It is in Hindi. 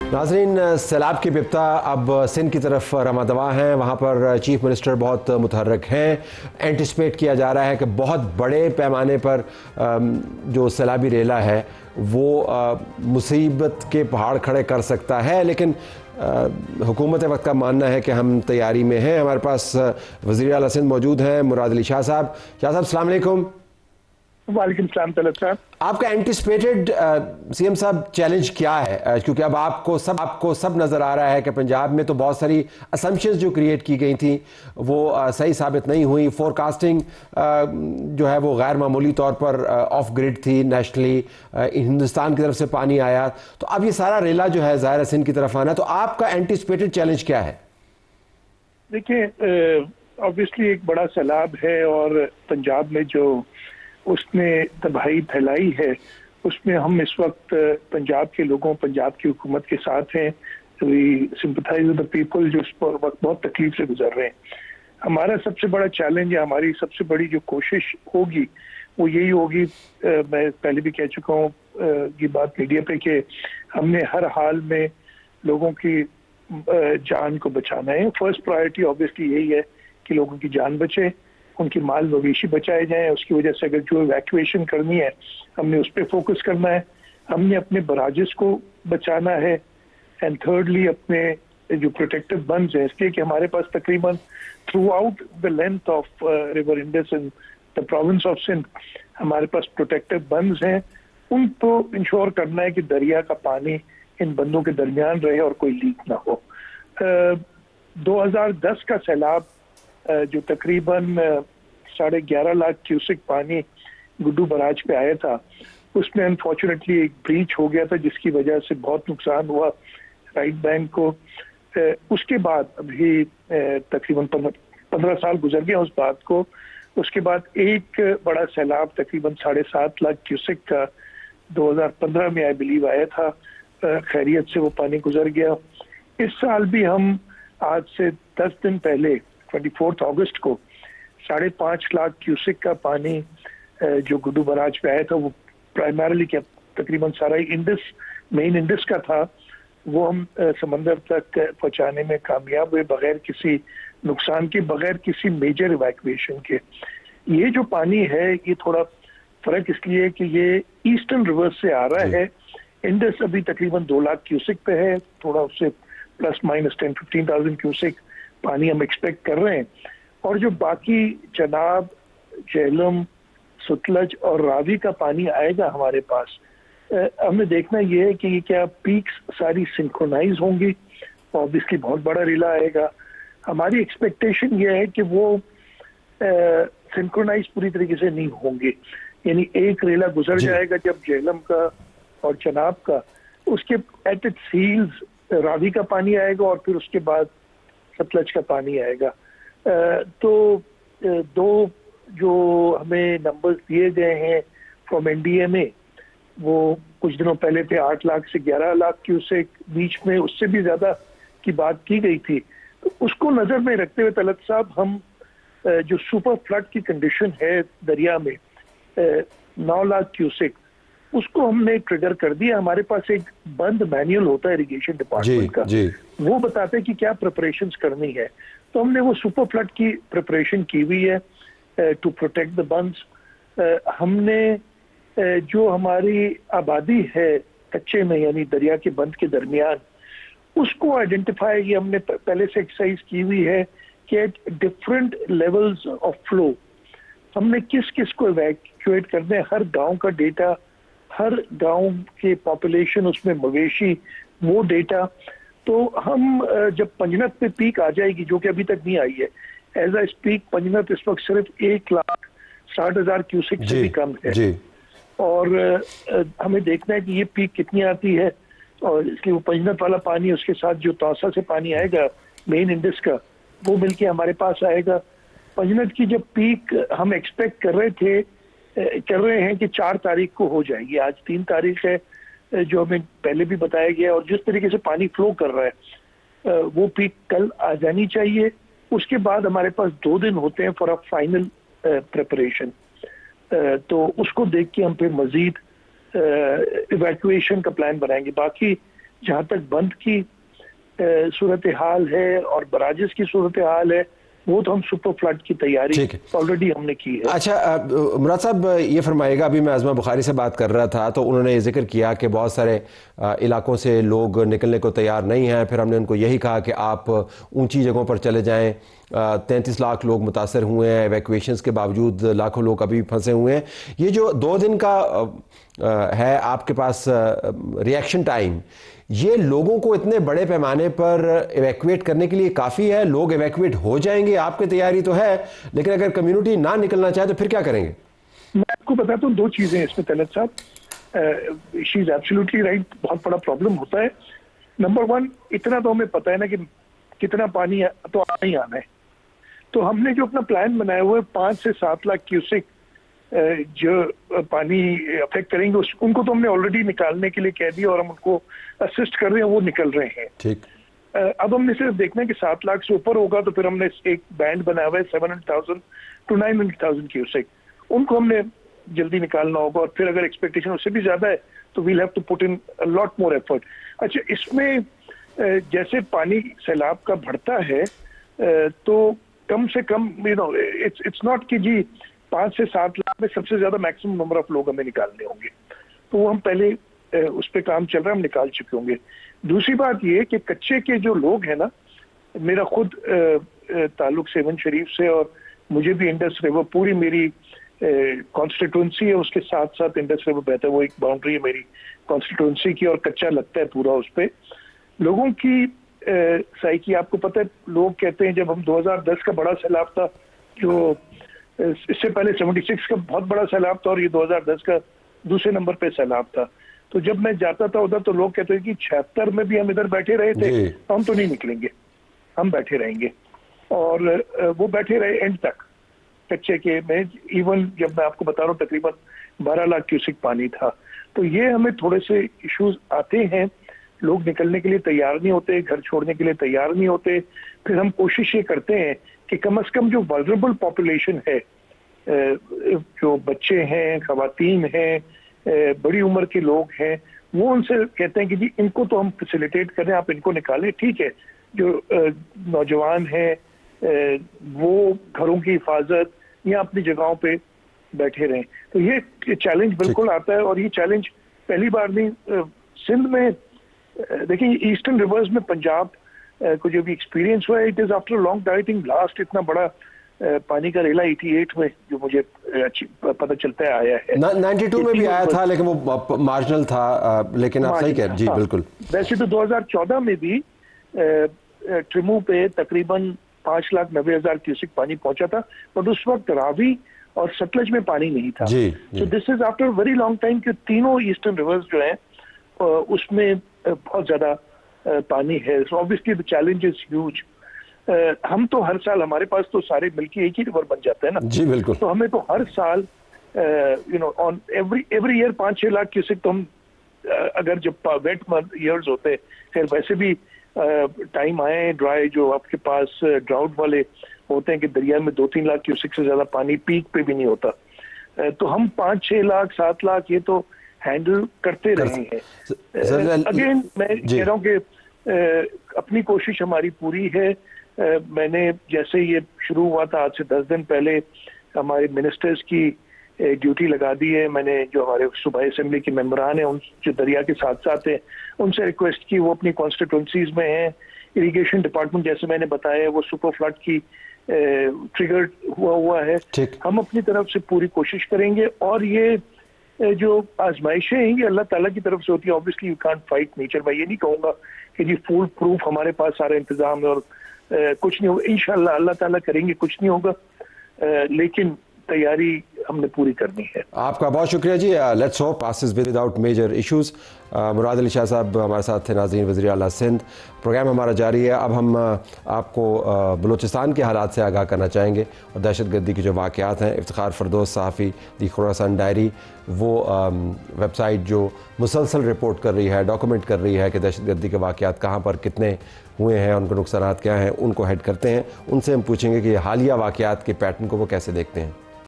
नाज़रीन, सैलाब की विपता अब सिंध की तरफ रमादवा हैं। वहाँ पर चीफ मिनिस्टर बहुत मुतहर्रिक हैं। एंटिसिपेट किया जा रहा है कि बहुत बड़े पैमाने पर जो सैलाबी रेला है वो मुसीबत के पहाड़ खड़े कर सकता है, लेकिन हुकूमत वक्त का मानना है कि हम तैयारी में हैं। हमारे पास वज़ीर आला सिंध मौजूद हैं, मुराद अली शाह साहब। शाह साहब, अस्सलाम वालेकुम। वालेकुम सलाम तलत साहब। आपका एंटिसिपेटेड सीएम साहब चैलेंज क्या है? क्योंकि अब आपको सब नज़र आ रहा है कि पंजाब में तो बहुत सारी असम्पशंस जो क्रिएट की गई थी वो सही साबित नहीं हुई। फोरकास्टिंग जो है वो गैर मामूली तौर पर ऑफ ग्रिड थी। नेशनली हिंदुस्तान की तरफ से पानी आया, तो अब ये सारा रेला जो है ज़ाहिर सिंध की तरफ आना, तो आपका एंटिसिपेटेड चैलेंज क्या है? देखिए, ऑब्वियसली एक बड़ा सैलाब है और पंजाब में जो उसने तबाही फैलाई है उसमें हम इस वक्त पंजाब के लोगों, पंजाब की हुकूमत के साथ हैं। We sympathise with the people जो इस वक्त बहुत तकलीफ से गुजर रहे हैं। हमारा सबसे बड़ा चैलेंज है, हमारी सबसे बड़ी जो कोशिश होगी वो यही होगी, मैं पहले भी कह चुका हूँ ये बात मीडिया पे, कि हमने हर हाल में लोगों की जान को बचाना है। फर्स्ट प्रायोरिटी ऑब्वियसली यही है कि लोगों की जान बचे, उनकी माल मवेशी बचाए जाएं। उसकी वजह से अगर जो इवैक्यूएशन करनी है हमने उस पर फोकस करना है। हमने अपने बराजेस को बचाना है। एंड थर्डली अपने जो प्रोटेक्टिव बंड्स हैं, इसलिए कि हमारे पास तकरीबन throughout the length of river Indus in the province of Sindh हमारे पास प्रोटेक्टिव बंड्स हैं। उनको इंश्योर करना है कि दरिया का पानी इन बंदों के दरमियान रहे और कोई लीक ना हो। 2010 का सैलाब जो तकरीबन 11.5 लाख क्यूसिक पानी गुड्डू बराज पे आया था, उसमें अनफॉर्चुनेटली एक ब्रीच हो गया था जिसकी वजह से बहुत नुकसान हुआ राइट बैंक को। उसके बाद अभी तकरीबन 15 साल गुजर गए उस बात को। उसके बाद एक बड़ा सैलाब तकरीबन 7.5 लाख क्यूसिक का 2015 में आई बिलीव आया था। खैरियत से वो पानी गुजर गया। इस साल भी हम आज से 10 दिन पहले 24 अगस्त को 5.5 लाख क्यूसिक का पानी जो गुड्डू बराज पे आया था, वो प्राइमरली क्या तकरीबन सारा इंडस, मेन इंडस का था, वो हम समंदर तक पहुंचाने में कामयाब हुए बगैर किसी नुकसान के, बगैर किसी मेजर इवैक्यूएशन के। ये जो पानी है ये थोड़ा फर्क इसलिए है कि ये ईस्टर्न रिवर्स से आ रहा है। इंडस अभी तकरीबन 2 लाख क्यूसिक पे है, थोड़ा उससे प्लस माइनस 10-15,000 क्यूसिक पानी हम एक्सपेक्ट कर रहे हैं। और जो बाकी चनाब, झेलम, सतलज और रावी का पानी आएगा हमारे पास, हमें देखना ये है कि ये क्या पीक्स सारी सिंक्रोनाइज होंगी। ऑब्वियसली बहुत बड़ा रेला आएगा। हमारी एक्सपेक्टेशन ये है कि वो सिंक्रोनाइज पूरी तरीके से नहीं होंगे, यानी एक रेला गुजर जाएगा जब झेलम का और चनाब का, उसके एट इट्स हील्स रावी का पानी आएगा और फिर उसके बाद सतलज का पानी आएगा। तो दो जो हमें नंबर्स दिए गए हैं फ्रॉम एनडीएमए, वो कुछ दिनों पहले थे 8 लाख से 11 लाख क्यूसेक, बीच में उससे भी ज्यादा की बात की गई थी। तो उसको नजर में रखते हुए तलत साहब, हम जो सुपर फ्लड की कंडीशन है दरिया में 9 लाख क्यूसेक, उसको हमने ट्रिगर कर दिया। हमारे पास एक बंद मैनुअल होता है इरिगेशन डिपार्टमेंट का, वो बताते हैं कि क्या प्रिपरेशंस करनी है। तो हमने वो सुपर फ्लड की प्रिपरेशन की हुई है टू प्रोटेक्ट द बंड्स। हमने जो हमारी आबादी है कच्चे में, यानी दरिया के बंद के दरमियान, उसको आइडेंटिफाई, ये हमने पहले से एक्सरसाइज की हुई है कि at different levels of flow हमने किस किस को इवैक्यूएट करना है। हर गांव का डेटा, हर गांव के पॉपुलेशन, उसमें मवेशी, वो डेटा। तो हम जब पंजनत पे पीक आ जाएगी, जो कि अभी तक नहीं आई है, एज अ स्पीक पंजनत इस वक्त सिर्फ 1,60,000 क्यूसिक से भी कम है। और हमें देखना है कि ये पीक कितनी आती है, और इसलिए वो पंजनत वाला पानी, उसके साथ जो तौसा से पानी आएगा मेन इंडस का, वो मिलके हमारे पास आएगा। पंजनत की जब पीक हम एक्सपेक्ट कर रहे हैं कि 4 तारीख को हो जाएगी। आज 3 तारीख है, जो हमें पहले भी बताया गया, और जिस तरीके से पानी फ्लो कर रहा है वो पीक कल आ जानी चाहिए। उसके बाद हमारे पास 2 दिन होते हैं फॉर अ फाइनल प्रिपरेशन। तो उसको देख के हम फिर मजीद इवैक्यूएशन का प्लान बनाएंगे। बाकी जहां तक बंद की सूरत हाल है और बराजिस की सूरत हाल है, वो तो हम सुपर फ्लड की तैयारी ऑलरेडी हमने की है। अच्छा मुराद साहब, ये फरमाइएगा, अभी मैं आज़मा बुखारी से बात कर रहा था तो उन्होंने ये जिक्र किया कि बहुत सारे इलाकों से लोग निकलने को तैयार नहीं हैं, फिर हमने उनको यही कहा कि आप ऊंची जगहों पर चले जाएं। 33 लाख लोग मुतासर हुए हैं, एवैक्यूएशंस के बावजूद लाखों लोग अभी फंसे हुए हैं। ये जो 2 दिन का है आपके पास रिएक्शन टाइम, ये लोगों को इतने बड़े पैमाने पर इवैक्यूएट करने के लिए काफ़ी है? लोग इवैक्यूएट हो जाएंगे, आपकी तैयारी तो है, लेकिन अगर कम्युनिटी ना निकलना चाहे तो फिर क्या करेंगे? मैं आपको बताता हूँ 2 चीजें इसमें तलत साहब। शी इज एब्सोल्युटली राइट, बहुत बड़ा प्रॉब्लम होता है। नंबर 1, इतना तो हमें पता है ना कि कितना पानी तो आना ही आना है। तो हमने जो अपना प्लान बनाया हुआ है 5 से 7 लाख क्यूसेक जो पानी अफेक्ट करेंगे उनको तो हमने ऑलरेडी निकालने के लिए कह दिया और हम उनको असिस्ट कर रहे हैं, वो निकल रहे हैं। ठीक। अब हमने सिर्फ देखना है कि 7 लाख से ऊपर होगा तो फिर हमने एक बैंड बनाया हुआ है 700,000 to 900,000 क्यूसेक, उनको हमने जल्दी निकालना होगा। और फिर अगर एक्सपेक्टेशन उससे भी ज्यादा है तो we'll have to put in a lot more effort. अच्छा, इसमें जैसे पानी सैलाब का बढ़ता है तो कम से कम इट्स नॉट कि जी 5 से 7 लाख में सबसे ज्यादा मैक्सिमम नंबर ऑफ लोग हमें निकालने होंगे, तो वो हम पहले उस पर काम चल रहा है, हम निकाल चुके होंगे। दूसरी बात ये कि कच्चे के जो लोग हैं ना, मेरा खुद ताल्लुक सेवन शरीफ से और मुझे भी इंडस रिवर, पूरी मेरी कॉन्स्टिट्यूंसी है, उसके साथ साथ इंडस रिवर बहता है, वो एक बाउंड्री है मेरी कॉन्स्टिट्यूंसी की, और कच्चा लगता है पूरा उस पर। लोगों की साइकी आपको पता है, लोग कहते हैं जब हम 2010 का बड़ा सैलाब था, जो इससे पहले 76 का बहुत बड़ा सैलाब था और ये 2010 का दूसरे नंबर पे सैलाब था, तो जब मैं जाता था उधर तो लोग कहते थे कि 76 में भी हम इधर बैठे रहे थे, तो हम तो नहीं निकलेंगे, हम बैठे रहेंगे। और वो बैठे रहे एंड तक कच्चे के में। इवन जब मैं आपको बता रहा हूँ तकरीबन 12 लाख क्यूसेक पानी था। तो ये हमें थोड़े से इश्यूज आते हैं, लोग निकलने के लिए तैयार नहीं होते, घर छोड़ने के लिए तैयार नहीं होते। फिर हम कोशिश ये करते हैं कि कम से कम जो वल्नरेबल पॉपुलेशन है, जो बच्चे हैं, खवातीन हैं, बड़ी उम्र के लोग हैं, वो उनसे कहते हैं कि जी इनको तो हम फैसिलिटेट करें, आप इनको निकालें। ठीक है, जो नौजवान हैं वो घरों की हिफाजत या अपनी जगहों पे बैठे रहें। तो ये चैलेंज बिल्कुल आता है, और ये चैलेंज पहली बार नहीं, सिंध में देखिए, ईस्टर्न रिवर्स में पंजाब को जो भी एक्सपीरियंस हुआ है, it is after long time, I think last इतना बड़ा पानी का रेला 88 में जो मुझे पता चलता है आया है। 92 में भी आया था, लेकिन वो मार्जिनल था, लेकिन आप सही कह रहे हैं। जी बिल्कुल। वैसे तो 2014 में भी ट्रिमू पे तकरीबन 5,90,000 क्यूसेक पानी पहुंचा था, बट उस वक्त रावी और सतलज में पानी नहीं था। So this is after very long time कि तीनों ईस्टर्न रिवर्स जो हैं उसमें बहुत ज्यादा पानी है। So obviously the challenge is huge. हम तो हर साल, हमारे पास तो सारे मिलके एक ही रिवर बन जाते हैं ना। जी बिल्कुल। तो हमें तो हर साल on every year 5-6 lakh cusec तो हम, अगर जब वेट ईयर्स होते, फिर वैसे भी टाइम आए ड्राई जो आपके पास ड्राउट वाले होते हैं कि दरिया में 2-3 लाख क्यूसेक से ज्यादा पानी पीक पे भी नहीं होता, तो हम 5-6 लाख 7 लाख ये तो हैंडल करते रहे हैं। अगेन मैं कह रहा हूँ कि अपनी कोशिश हमारी पूरी है। मैंने जैसे ये शुरू हुआ था आज से 10 दिन पहले हमारे मिनिस्टर्स की ड्यूटी लगा दी है। मैंने जो हमारे सूबाई असेंबली के मेंबरान हैं, उन जो दरिया के साथ साथ हैं, उनसे रिक्वेस्ट की, वो अपनी कॉन्स्टिट्यूंसीज में हैं। इरिगेशन डिपार्टमेंट जैसे मैंने बताया वो सुपर फ्लड की ट्रिगर हुआ है। हम अपनी तरफ से पूरी कोशिश करेंगे, और ये जो आजमाइशें हैं ये अल्लाह ताला की तरफ से होती है। Obviously you can't fight nature. मैं ये नहीं कहूँगा कि जी फुल प्रूफ हमारे पास सारा इंतजाम है और कुछ नहीं होगा। इंशाल्लाह अल्लाह ताला करेंगे, कुछ नहीं होगा, लेकिन तैयारी हमने पूरी करनी है। आपका बहुत शुक्रिया जी। Let's hope passes without major issues. Murad Ali Shah Sahab हमारे साथ थे। नाज़रीन, वज़ीर आला सिंध, प्रोग्राम हमारा जारी है। अब हम आपको बलूचिस्तान के हालात से आगाह करना चाहेंगे और दहशतगर्दी के जो वाक़यात हैं। इफ्तिखार फरदोस सहाफ़ी दी खुरासान डायरी, वो वेबसाइट जो मुसलसल रिपोर्ट कर रही है, डॉक्यूमेंट कर रही है कि दहशतगर्दी के वाक़यात कहाँ पर कितने हुए हैं, उनके नुकसानात क्या हैं, उनको हेड करते हैं। उनसे हम पूछेंगे कि हालिया वाक़यात के पैटर्न को वो कैसे देखते हैं।